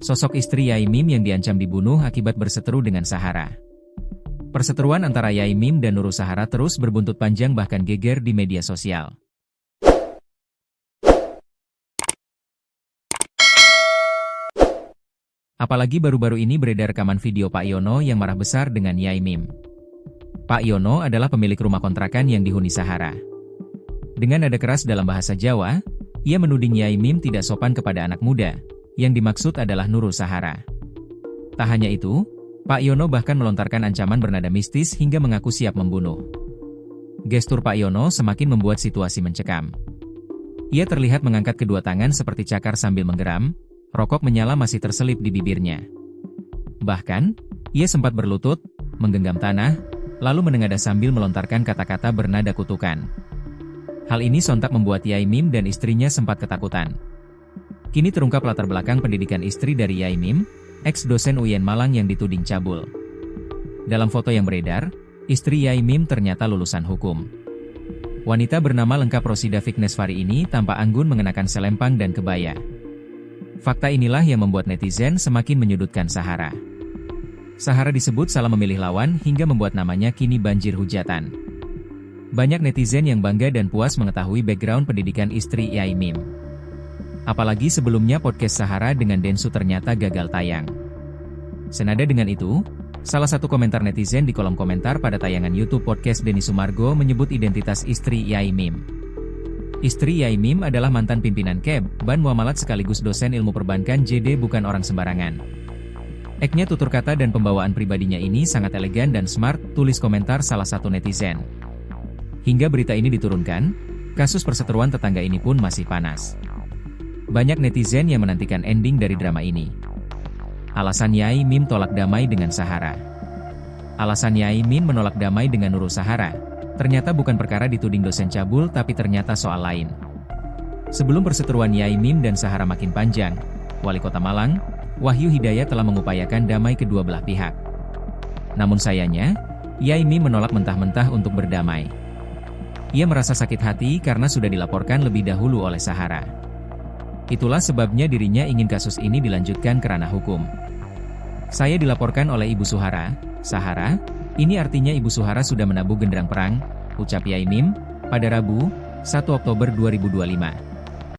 sosok istri Yai Mim yang diancam dibunuh akibat berseteru dengan Sahara. Perseteruan antara Yai Mim dan Nurul Sahara terus berbuntut panjang bahkan geger di media sosial. Apalagi baru-baru ini beredar rekaman video Pak Yono yang marah besar dengan Yai Mim. Pak Yono adalah pemilik rumah kontrakan yang dihuni Sahara. Dengan nada keras dalam bahasa Jawa, ia menuding Yai Mim tidak sopan kepada anak muda, yang dimaksud adalah Nurul Sahara. Tak hanya itu, Pak Yono bahkan melontarkan ancaman bernada mistis hingga mengaku siap membunuh. Gestur Pak Yono semakin membuat situasi mencekam. Ia terlihat mengangkat kedua tangan seperti cakar sambil menggeram, rokok menyala masih terselip di bibirnya. Bahkan, ia sempat berlutut, menggenggam tanah, lalu menengadah sambil melontarkan kata-kata bernada kutukan. Hal ini sontak membuat Yai Mim dan istrinya sempat ketakutan. Kini terungkap latar belakang pendidikan istri dari Yai Mim, ex-dosen UIN Malang yang dituding cabul. Dalam foto yang beredar, istri Yai Mim ternyata lulusan hukum. Wanita bernama lengkap Rosida Vignesvari ini tampak anggun mengenakan selempang dan kebaya. Fakta inilah yang membuat netizen semakin menyudutkan Sahara. Sahara disebut salah memilih lawan hingga membuat namanya kini banjir hujatan. Banyak netizen yang bangga dan puas mengetahui background pendidikan istri Yai Mim. Apalagi sebelumnya podcast Sahara dengan Densu ternyata gagal tayang. Senada dengan itu, salah satu komentar netizen di kolom komentar pada tayangan YouTube podcast Denny Sumargo menyebut identitas istri Yai Mim. Istri Yai Mim adalah mantan pimpinan KEB, Ban Muamalat sekaligus dosen ilmu perbankan JD bukan orang sembarangan. Eknya tutur kata dan pembawaan pribadinya ini sangat elegan dan smart, tulis komentar salah satu netizen. Hingga berita ini diturunkan, kasus perseteruan tetangga ini pun masih panas. Banyak netizen yang menantikan ending dari drama ini. Alasan Yai Mim tolak damai dengan Sahara. Alasan Yai Mim menolak damai dengan Nurul Sahara, ternyata bukan perkara dituding dosen cabul tapi ternyata soal lain. Sebelum perseteruan Yai Mim dan Sahara makin panjang, Wali Kota Malang, Wahyu Hidayat telah mengupayakan damai kedua belah pihak. Namun sayangnya, Yai Mim menolak mentah-mentah untuk berdamai. Ia merasa sakit hati karena sudah dilaporkan lebih dahulu oleh Sahara. Itulah sebabnya dirinya ingin kasus ini dilanjutkan ke ranah hukum. Saya dilaporkan oleh Ibu Suhara, Sahara, ini artinya Ibu Suhara sudah menabuh genderang perang, ucap Yai Mim, pada Rabu, 1 Oktober 2025.